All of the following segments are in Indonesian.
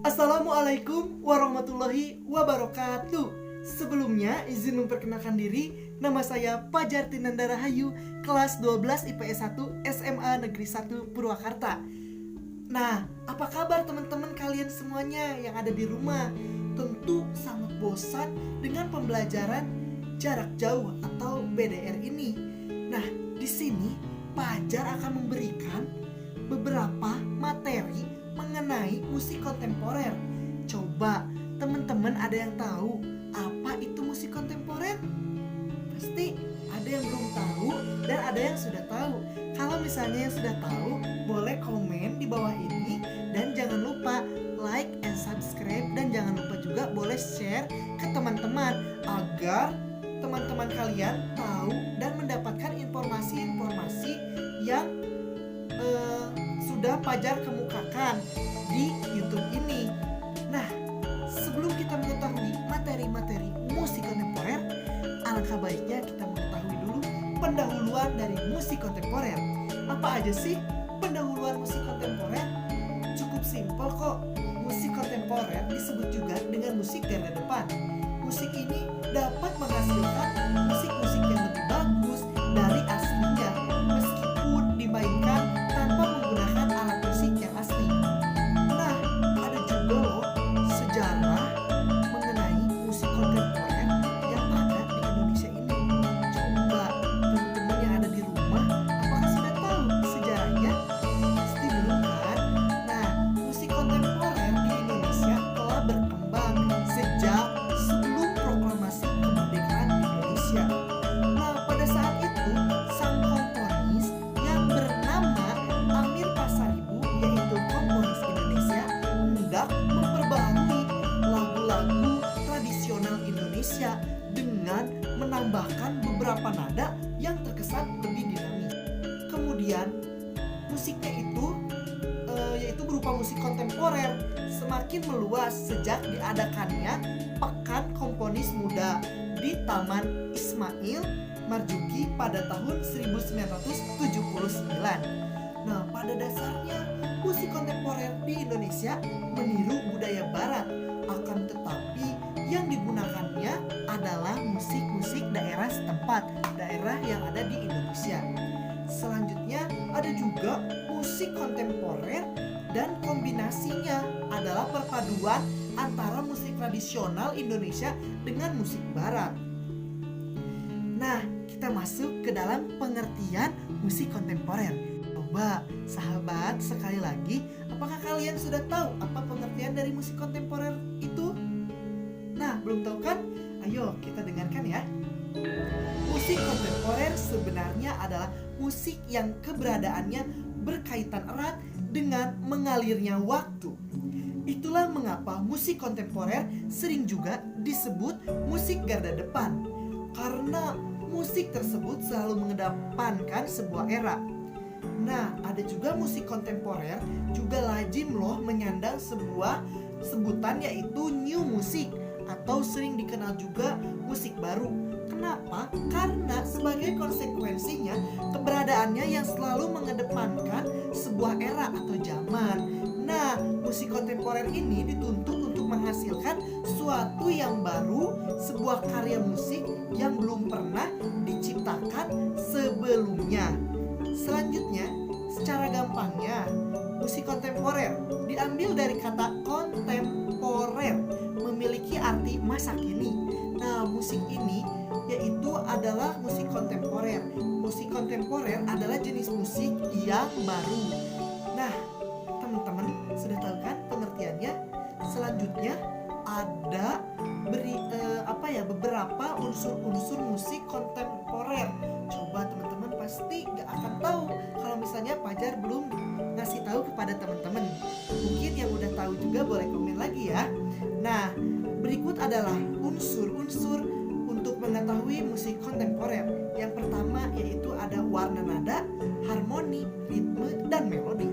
Assalamualaikum warahmatullahi wabarakatuh. Sebelumnya izin memperkenalkan diri. Nama saya Fajar Tinanda Rahayu, kelas 12 IPS 1 SMA Negeri 1 Purwakarta. Nah, apa kabar teman-teman kalian semuanya yang ada di rumah? Tentu sangat bosan dengan pembelajaran jarak jauh atau BDR ini. Nah, di sini Fajar akan memberikan beberapa materi mengenai musik kontemporer. Coba teman-teman ada yang tahu apa itu musik kontemporer? Pasti ada yang belum tahu dan ada yang sudah tahu. Kalau misalnya yang sudah tahu, boleh komen di bawah ini. Dan jangan lupa like and subscribe. Dan jangan lupa juga boleh share ke teman-teman agar teman-teman kalian tahu dan mendapatkan informasi-informasi yang sudah Fajar kemukakan di YouTube ini. Nah, sebelum kita mengetahui materi-materi musik kontemporer, alangkah baiknya kita mengetahui dulu pendahuluan dari musik kontemporer. Apa aja sih pendahuluan musik kontemporer? Cukup simpel kok. Musik kontemporer disebut juga dengan musik garda depan. Musik ini dapat menghasilkan musik-musik yang lebih bagus dari aslinya, meskipun dimainkan tanpa menggunakan alat musik yang asli. Nah, ada juga loh sejarah mengenai musik kontemporer yang ada di Indonesia ini. Coba teman-teman yang ada di rumah, apakah sudah tahu sejarahnya? Pasti belum kan? Nah, musik kontemporer di Indonesia telah berkembang sejak sebelum proklamasi kemerdekaan Indonesia. Nah, pada saat itu sang komponis yang bernama Amir Pasaribu, yaitu komponis Indonesia, hendak memperbaharui lagu-lagu tradisional Indonesia dengan menambahkan beberapa nada yang terkesan lebih dinamis. Kemudian musiknya itu yaitu berupa musik kontemporer semakin meluas sejak diadakannya Pekan Komponis Muda di Taman Ismail Marzuki pada tahun 1979. Nah, pada dasarnya musik kontemporer di Indonesia meniru budaya barat, akan tetapi yang digunakannya adalah musik-musik daerah setempat, daerah yang ada di Indonesia. Selanjutnya ada juga musik kontemporer dan kombinasinya adalah perpaduan antara musik tradisional Indonesia dengan musik barat. Nah, kita masuk ke dalam pengertian musik kontemporer. Coba sahabat, sekali lagi, apakah kalian sudah tahu apa pengertian dari musik kontemporer itu? Nah, belum tahu kan? Ayo kita dengarkan ya. Musik kontemporer sebenarnya adalah musik yang keberadaannya berkaitan erat dengan mengalirnya waktu. Itulah mengapa musik kontemporer sering juga disebut musik garda depan, karena musik tersebut selalu mengedepankan sebuah era. Nah, ada juga musik kontemporer juga lazim loh menyandang sebuah sebutan, yaitu new music atau sering dikenal juga musik baru. Kenapa? Karena sebagai konsekuensinya keberadaannya yang selalu mengedepankan sebuah era atau zaman. Nah, musik kontemporer ini dituntut untuk menghasilkan suatu yang baru, sebuah karya musik yang belum pernah diciptakan sebelumnya. Selanjutnya, secara gampangnya, musik kontemporer diambil dari kata kontemporer, memiliki arti masa kini. Nah, musik ini yaitu adalah musik kontemporer. Musik kontemporer adalah jenis musik yang baru. Nah, teman-teman sudah tahu kan pengertiannya? Selanjutnya ada beberapa unsur-unsur musik kontemporer. Coba teman-teman pasti gak akan tahu kalau misalnya Fajar belum ngasih tahu kepada teman-teman. Mungkin yang udah tahu juga boleh komen lagi ya. Nah, berikut adalah unsur-unsur untuk mengetahui musik kontemporer. Yang pertama yaitu ada warna nada, harmoni, ritme, dan melodi.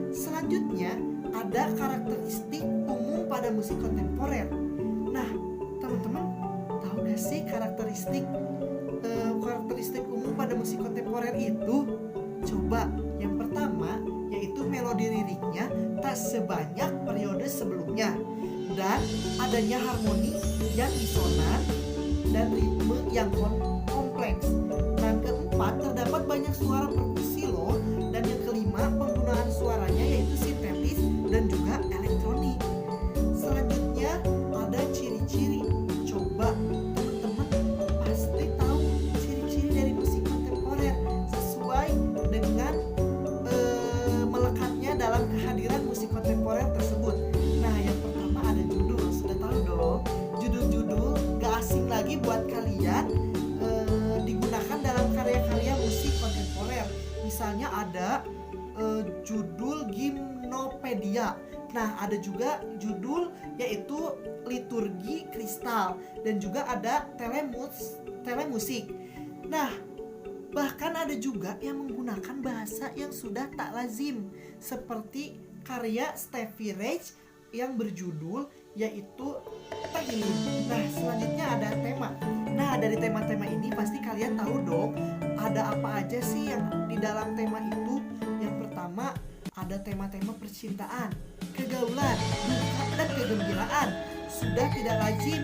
Selanjutnya ada karakteristik umum pada musik kontemporer. Nah, teman-teman tahu gak sih karakteristik umum pada musik kontemporer itu? Coba, yang pertama yaitu melodi liriknya tak sebanyak periode sebelumnya. dan adanya harmoni yang disonan dan ritme yang kompleks. Dan keempat, terdapat banyak suara perkusi loh. Dan yang kelima, penggunaan suaranya yaitu sintetis dan juga elektronik. Selanjutnya ada ciri-ciri. Coba teman-teman pasti tahu ciri-ciri dari musik kontemporer sesuai dengan melekatnya dalam kehadiran musik kontemporer tersebut. Nah, yang pertama ada judul. Sudah tahu dong, judul-judul gak asing lagi buat kalian, digunakan dalam karya-karya musik kontemporer. Misalnya ada judul Gimnopedia. Nah, ada juga judul yaitu Liturgi Kristal, dan juga ada telemusik. Nah, bahkan ada juga yang menggunakan bahasa yang sudah tak lazim, seperti karya Stevie Reich yang berjudul yaitu Tehillim. Nah, selanjutnya ada tema. Nah, dari tema-tema ini pasti kalian tahu dong ada apa aja sih yang di dalam tema itu. Yang pertama ada tema-tema percintaan, kegaulan, duka, dan kegembiraan. Sudah tidak lazim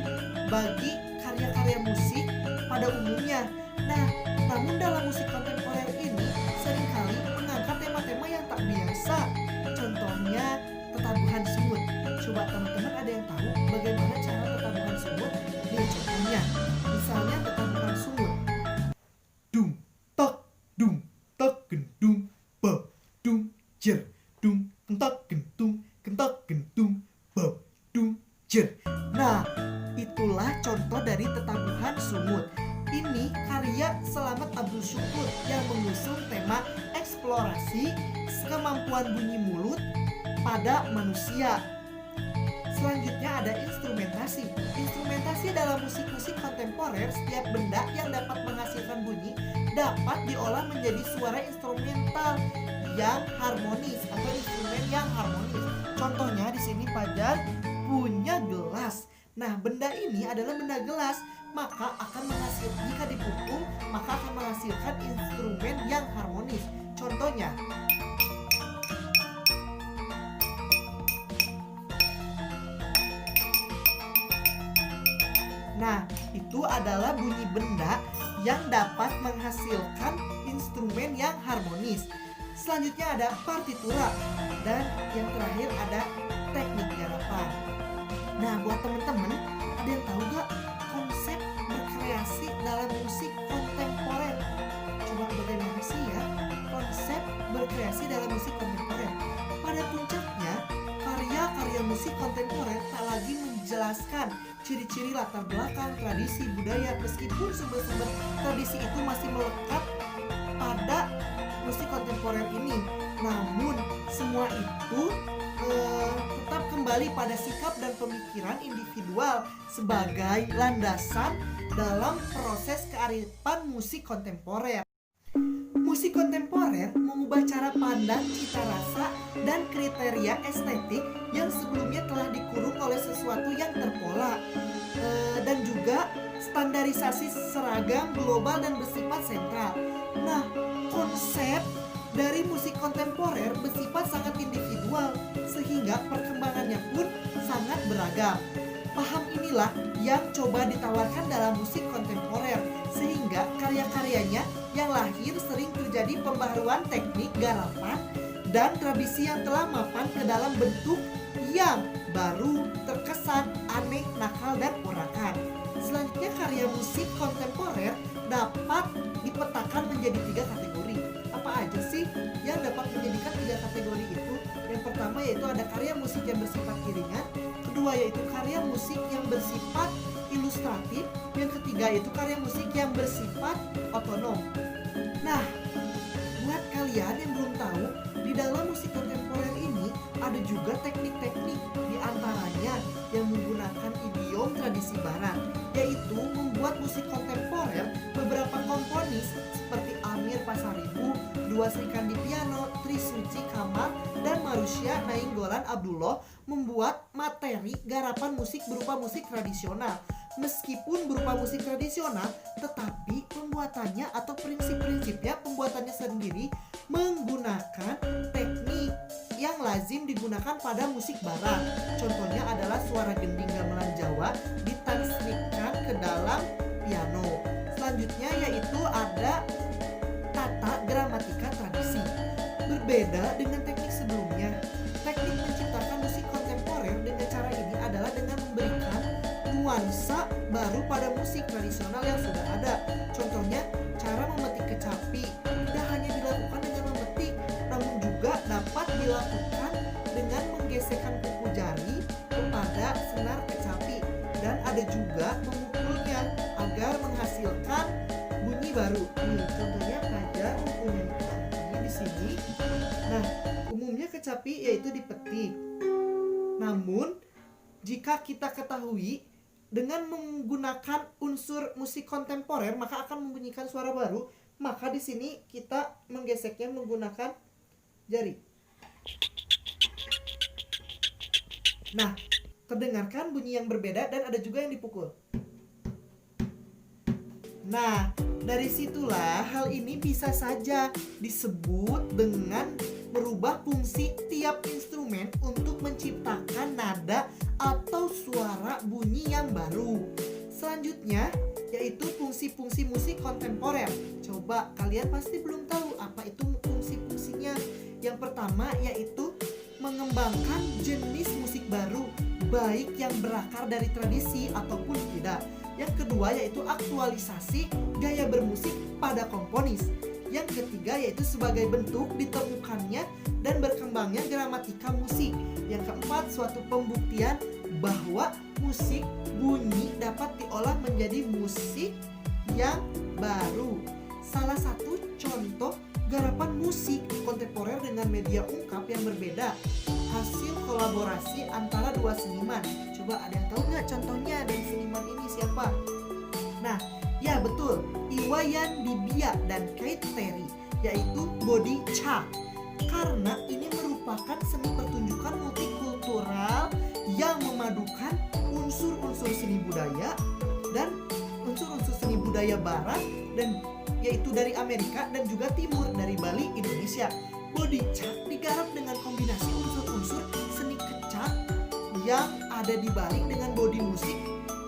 bagi karya-karya musik pada umumnya. Nah, namun dalam musik kontemporer ini seringkali mengangkat tema-tema yang tak biasa. Contohnya tetabuhan semut. Coba teman-teman ada yang tahu bagaimana cara tetabuhan semut? Nih contohnya, misalnya tetabuhan semut. Dung tok gendung bab dung jer dung kentak gentung bab dung jer. Nah, itulah contoh dari tetabuhan sumut. Ini karya Selamat Abdul Syukur yang mengusung tema eksplorasi kemampuan bunyi mulut pada manusia. Selanjutnya ada instrumentasi. Instrumentasi dalam musik-musik kontemporer, setiap benda yang dapat menghasilkan bunyi dapat diolah menjadi suara instrumental yang harmonis atau instrumen yang harmonis. Contohnya di sini Fajar punya gelas. Nah, benda ini adalah benda gelas, maka akan menghasilkan, jika dipukul maka akan menghasilkan instrumen yang harmonis. Contohnya, nah, itu adalah bunyi benda yang dapat menghasilkan instrumen yang harmonis. Selanjutnya ada partitura, dan yang terakhir ada teknik garapan. Nah, buat teman-teman, ada yang tahu gak konsep berkreasi dalam musik kontemporer? Coba bagaimana sih ya konsep berkreasi dalam musik kontemporer? Pada puncaknya, karya-karya musik kontemporer tak lagi menjelaskan ciri-ciri latar belakang, tradisi, budaya, meskipun sumber-sumber tradisi itu masih melekat pada musik kontemporer ini. Namun semua itu tetap kembali pada sikap dan pemikiran individual sebagai landasan dalam proses kearifan musik kontemporer. Musik kontemporer mengubah cara pandang, cita rasa, dan kriteria estetik yang sebelumnya telah dikurung oleh sesuatu yang terpola, dan juga standarisasi seragam, global, dan bersifat sentral. Nah, konsep dari musik kontemporer bersifat sangat individual, sehingga perkembangannya pun sangat beragam. Paham inilah yang coba ditawarkan dalam musik kontemporer, sehingga karya-karyanya yang lahir sering terjadi pembaharuan teknik, garapan, dan tradisi yang telah mapan ke dalam bentuk yang baru, terkesan aneh, nakal, dan urakan. Selanjutnya, karya musik kontemporer dapat dipetakan menjadi 3 kategori. Apa aja sih yang dapat menjadikan 3 kategori itu? Yang pertama yaitu ada karya musik yang bersifat iringan, kedua yaitu karya musik yang bersifat ilustratif, yang ketiga yaitu karya musik yang bersifat otonom. Nah, buat kalian yang belum tahu, di dalam musik kontemporer ini ada juga teknik-teknik, di antaranya yang menggunakan idiom tradisi barat, yaitu membuat musik kontemporer. Beberapa komponis seperti Amir Pasaribu, Dua Srikandi Piano, Trisuci Kamal, dan Marusya Nainggolan Abdullah membuat materi garapan musik berupa musik tradisional. Meskipun berupa musik tradisional, tetapi pembuatannya atau prinsip-prinsipnya pembuatannya sendiri menggunakan teknik yang lain lazim digunakan pada musik barat. Contohnya adalah suara gending gamelan Jawa ditranskripsikan ke dalam piano. Selanjutnya yaitu ada tata gramatika tradisi. Berbeda dengan teknik sebelumnya, teknik menciptakan musik kontemporer dengan cara ini adalah dengan memberikan nuansa baru pada musik tradisional yang sudah ada. Contohnya, cara memetik kecapi tidak hanya dilakukan dengan memetik, namun juga dapat dilakukan dengan menggesekkan kuku jari kepada senar kecapi, dan ada juga memukulnya agar menghasilkan bunyi baru. Contohnya Fajar mempunyai kecapi di sini. Nah, umumnya kecapi yaitu dipetik. Namun, jika kita ketahui dengan menggunakan unsur musik kontemporer maka akan membunyikan suara baru, maka di sini kita menggeseknya menggunakan jari. Nah, terdengarkan bunyi yang berbeda dan ada juga yang dipukul. Nah, dari situlah hal ini bisa saja disebut dengan merubah fungsi tiap instrumen untuk menciptakan nada atau suara bunyi yang baru. Selanjutnya yaitu fungsi-fungsi musik kontemporer. Coba kalian pasti belum tahu apa itu fungsi-fungsinya. Yang pertama yaitu mengembangkan jenis musik baru, baik yang berakar dari tradisi ataupun tidak. Yang kedua yaitu aktualisasi gaya bermusik pada komponis. Yang ketiga yaitu sebagai bentuk ditemukannya dan berkembangnya gramatika musik. Yang keempat, suatu pembuktian bahwa musik bunyi dapat diolah menjadi musik yang baru. Salah satu contoh garapan musik kontemporer dengan media ungkap yang berbeda, hasil kolaborasi antara dua seniman. Coba ada yang tahu nggak contohnya dari seniman ini siapa? Nah, ya betul, Iwayan Dibia dan Kate Terry, yaitu body chart. Karena ini merupakan seni pertunjukan multikultural yang memadukan unsur-unsur seni budaya dan unsur-unsur seni budaya barat, dan yaitu dari Amerika dan juga timur, dari Bali, Indonesia. Body chart digarap dengan kombinasi unsur-unsur seni kecak yang ada di Bali dengan body musik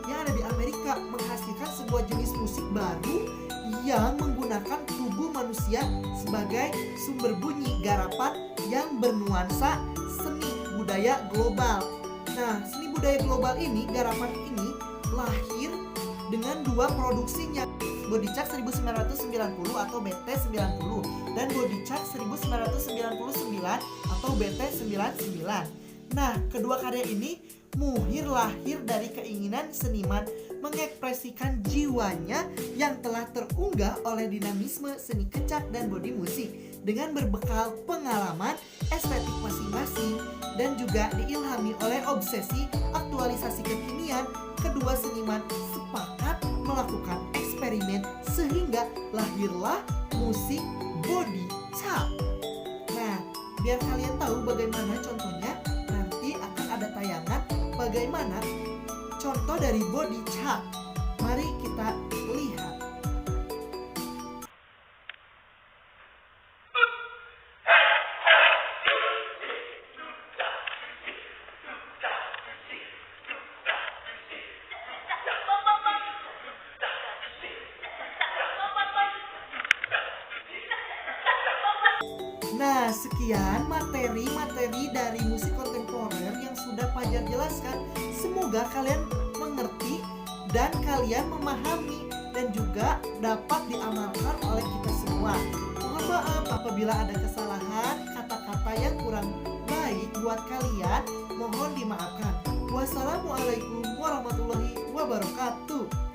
yang ada di Amerika, menghasilkan sebuah jenis musik baru yang menggunakan tubuh manusia sebagai sumber bunyi, garapan yang bernuansa seni budaya global. Nah, seni budaya global ini, garapan ini lahir dengan dua produksinya, Bodychak 1990 atau BT90 dan Bodychak 1999 atau BT99. Nah, kedua karya ini Muhir lahir dari keinginan seniman mengekspresikan jiwanya yang telah terunggah oleh dinamisme seni kecak dan bodi musik dengan berbekal pengalaman estetik masing-masing dan juga diilhami oleh obsesi aktualisasi kekinian. Kedua seniman sepakat melakukan eksperimen sehingga lahirlah musik body chak. Nah, biar kalian tahu bagaimana contohnya, nanti akan ada tayangan bagaimana contoh dari body chak. Mari kita lihat. Nah, sekian materi-materi dari musik kontemporer yang sudah Fajar jelaskan. Semoga kalian mengerti dan kalian memahami dan juga dapat diamalkan oleh kita semua. Mohon maaf apabila ada kesalahan, kata-kata yang kurang baik buat kalian, mohon dimaafkan. Wassalamualaikum warahmatullahi wabarakatuh.